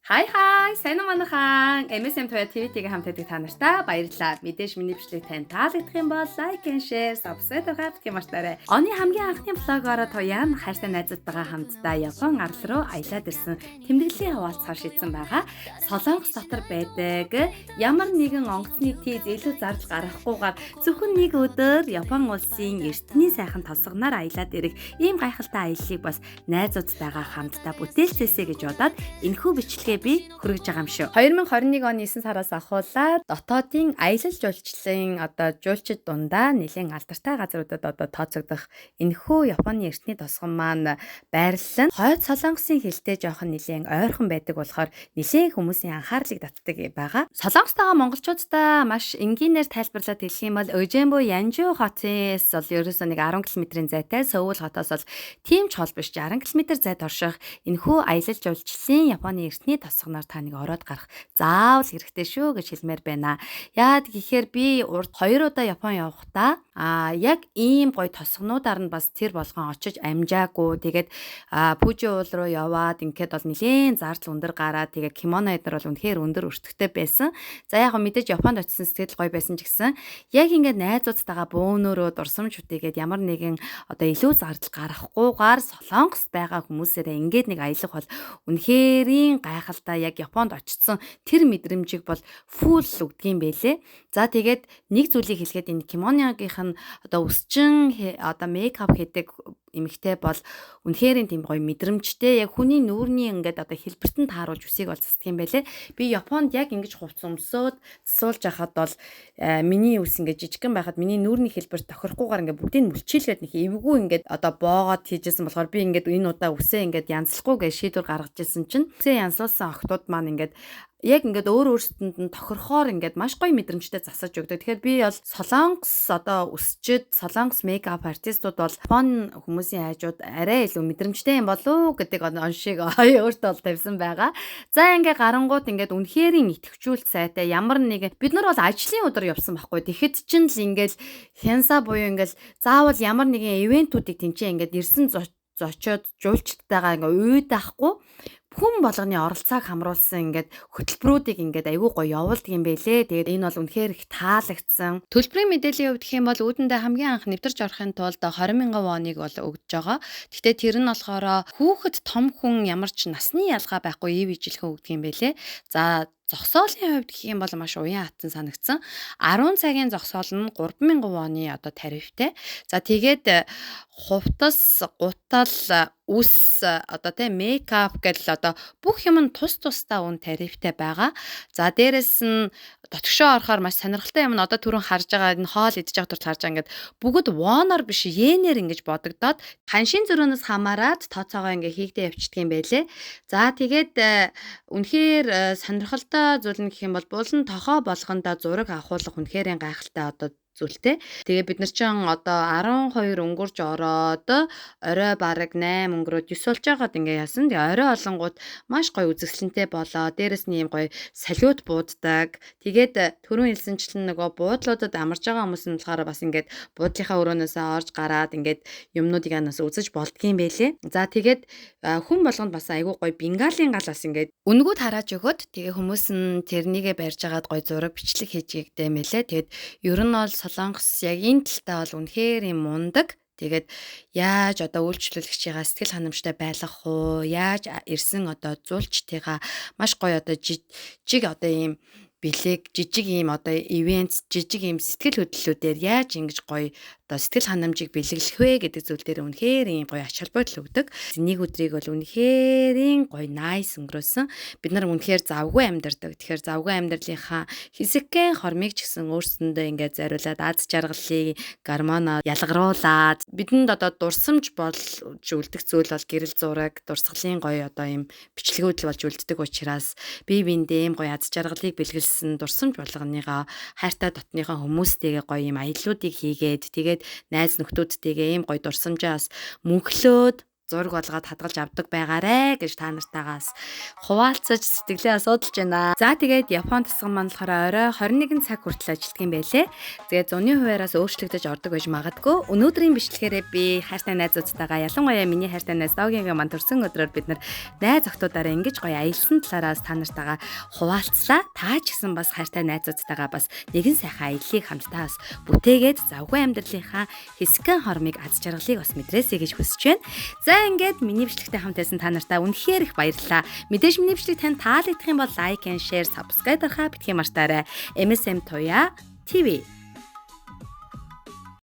Хай сайн уу манайхан MSM Toya TV-ийн хамт байдаг та нартай баярлалаа. Мэдээж миний бичлэг танд таалагдах юм бол лайк and share, subscribe гэх юм мартаарай. Оны хамгийн анхны влогоороо Toya хайртай найзуудтайгаа хамтдаа Япон арал руу аялаад ирсэн тэмдэглэлийн хаваалцаар шийдсэн байгаа. Солонгос дотор байдаг ямар нэгэн онгоцны тийз илүү зардал гаргахгүйгээр зөвхөн нэг өдөр Япон улсын эртний сайхан тосгоноор аялаад ирэх ийм гайхалтай аяллыг бас найзуудтайгаа хамтдаа бүтээлцээсэй гэж бодоод энэхүү бичлэгээ би хүргэж байгаа юм шүү. 2021 оны 9 сараас ахуулаад дотоодын аялал жуулчлалын жуулчид дундаа нэлээд алдартай газруудад тооцогдох энэхүү Японы эртний тосгон маань байрлал нь хойд Солонгосын хилтэй жоохон нэлээд ойрхон байдаг болохоор нэлээд хүмүүсийн анхаарлыг татдаг байгаа. Солонгостойгоо монголчуудаа маш энгийнээр тайлбарлаад хэлэх юм бол Ojembo Yanju хотоос бол ерөөсөө нэг 10 км-ийн зайтай, Сөүл хотоос бол тийм ч хол биш 60 км зайд орших энэхүү аялал жуулчлалын Японы эртний тосгоноор та нэг ороод гарах заавал хэрэгтэй шүү гэж хэлмээр байна. Яад гэхээр би урд 2 удаа Япон явахдаа яг ийм гоё тосгонуудаар нь бас тэр болгон очиж амжаагүй. Тэгээд Пүжи уул руу яваад ингээд бол нэлээд зардал өндөр гараад тэгээд кимоно эдэр бол үнэхээр өндөр өртөгтэй байсан. За яг мэдээж Японд очисон сэтгэл гоё байсан ч гэсэн яг ингээд найзуудтайгаа бөөнөрөө дурсамж үтээгээд ямар нэгэн илүү зардал гаргахгүйгээр Солонгост байгаа хүмүүсээрээ ингээд нэг аялах бол үнэхэрийн гайхалтай яг Японд очсон тэр мэдрэмжийг бол фул өгдөг юм байлээ. За тэгээд нэг зүйлийг хэлэхэд энэ кимоногийн өсчин мейкап хийдэг эмэгтэй бол үнэхээр тийм гоё мэдрэмжтэй яг хүний нүүрний ингээд хэлбэрт нь тааруулж үсийг бол засдаг юм байлээ. Би Японд яг ингэж хувц өмсөөд засуулж байхад бол миний үс ингээд жижигхэн байхад миний нүүрний хэлбэр тохирохгүйгээр ингээд бүгдийг мүлчилгээд нэг эвгүй ингээд боогоод хийжсэн болохоор би ингээд энэ удаа үсээ ингээд янзлахгүй гэж шийдвэр гаргаж ирсэн чинь үсээ янзлуулсан охтууд маань ингээд яг ингээд өөрсдөнд нь тохирохоор ингээд маш гоё мэдрэмжтэй засаж өгдөг. Тэгэхээр би бол Солонгос өсчид Солонгос мейкап артистууд бол Япон хүмүүсийн хайжууд арай илүү мэдрэмжтэй юм болов гэдэг оншиг өөртөө бол тавьсан байгаа. За ингээд гарангууд ингээд үнэхэрийн итгэвчүүлт сайтай ямар нэгэн бид нар бол ажлын өдөр явсан байхгүй. Тэгэхэд чинь л ингээд хянса буюу ингээд заавал ямар нэгэн ивентүүдийг тэнцээ ингээд ирсэн зочоод жуулчдтайгаа ингээд үйд ахгүй хүн болгоны оролцоог хамруулсан ингээд хөтөлбөрүүдийг ингээд айгүй гоё явуулдаг юм байлээ. Тэгээд энэ бол үнэхээр их таалагдсан. Төлбөрийн мэдээллийн хувьд гэх юм бол үүдэндээ хамгийн анх нэвтэрч орохын тулд 20,000 воныг бол өгдөж байгаа. Гэхдээ тэр нь болохоор хүүхэд том хүн ямар ч насны ялгаа байхгүй ив ижилхэн өгдөг юм байлээ. За зогсоолын хувьд гэх юм бол маш уян хатан санагдсан. 10 цагийн зогсоол нь 3,000 воны тарифтай. За тэгээд хувцас, гутал, үс мейкап гэл бүх юм нь тус тусдаа үн тарифтай байгаа. За дээрэс нь дотгошоо орохоор маш сонирхолтой юм нь түрүүн харж байгаа энэ хоол идэж байгаа турт харж байгаа ингээд бүгд воноор биш йенээр ингэж бодогдоод ханшийн зөрөөнөөс хамаарат тооцоогоо ингээ хийгдээ явчихдаг юм байлээ. За тэгээд үнэхээр сонирхолтой зүйл нь гэх юм бол булан тохоо болгонда зураг авахуулах үнэхээр гайхалтай зүйлтэй. Тэгээ бид нар чинь 12 өнгөрж ороод орой бараг 8 өнгөрөөд 9 болж байгаад ингээ яасан. Тэгээ орой олонгууд маш гоё үзэсгэлэнтэй болоо. Дээрэс нь ийм гоё салют бууддаг. Тэгээд түрүүн хэлсэнчлэн нөгөө буудлуудад амарч байгаа хүмүүс нь болохоор бас ингээд буудлынхаа өрөөнөөсөө орж гараад ингээд юмнуудыг анаас үзэж болдгийм байлээ. За тэгээд хүн болгонд бас айгүй гоё бенгалийн гал бас ингээд үнгүүд харааж өгөөд тэгээ хүмүүс нь тэрнийгээ барьж агаад гоё зураг бичлэг хийж гээдтэй мэлээ. Тэгээд ер нь бол Солонгос яг энэ талтай бол үнэхээр юм мундаг. Тэгээд яаж үйлчлүүлэгчийгаа сэтгэл ханамжтай байлгах уу? Яаж ирсэн зуулчтайгаа маш гоё жижиг ийм бэлэг, жижиг ийм ивент, жижиг ийм сэтгэл хөдлөлүүдээр яаж ингэж гоё сэтгэл ханамжийг бэлэглэх вэ гэдэг зүйл дээр үнэхээр ийм гоё ач холбогдол өгдөг. Нэг өдрийг бол үнэхээр гоё nice өнгөрөөсөн. Бид нар үнэхээр завгүй амьдардаг. Тэгэхээр завгүй амьдралынхаа хэсэгхэн хормыг ч гэсэн өөрсөндөө ингээд зориулаад аз жаргалыг гормоноо ялгаруулад бидэнд дурсамж болж үлдэх зүйл бол гэрэл зураг, дурсгалын гоё ийм бичлэгүүд л болж үлддэг учраас бие биендээ ийм гоё аз жаргалыг бэлгэлсэн дурсамж болгоныгоо хайртай дотныхоо хүмүүстэйгээ гоё ийм аяллуудыг хийгээд тэгээд найз нөхдүүдтэйгээ ийм гоё дурсамжаас мөнхлөөд зураг болгоод хадгалж авдаг байгаарэ гэж та нартаагаас хуваалцаж сэтгэлээ асуудалж байна. За тэгээд Японд тасган маань болохоор орой 21 цаг хүртэл ажилладаг юм байлээ. Тэгээд зуны хуваараас өөрчлөгдөж ордог байж магадгүй. Өнөөдрийн бичлэгээрээ би хайртай найзуудтайгаа ялангуяа миний хайртай найз Догингийн маань төрсөн өдрөөр бид нар найз охтуудаараа ингэж гоё аялсан талаараас та нартайгаа хуваалцлаа. Та ч гэсэн бас хайртай найзуудтайгаа бас нэгэн сайхан аяллыг хамтдаа бас бүтээгээд завгүй амьдралынхаа хэсгэн хормыг аз жаргалыг бас мэдрээсэй гэж хүсэж байна. За ингээд миний бичлэгтэй хамт байсан та нартай үнэхээр их баярлалаа. Мэдээж миний бичлэг танд таалагдах юм бол лайк and share, subscribe дарахаа битгий мартаарай. MSM Туяа TV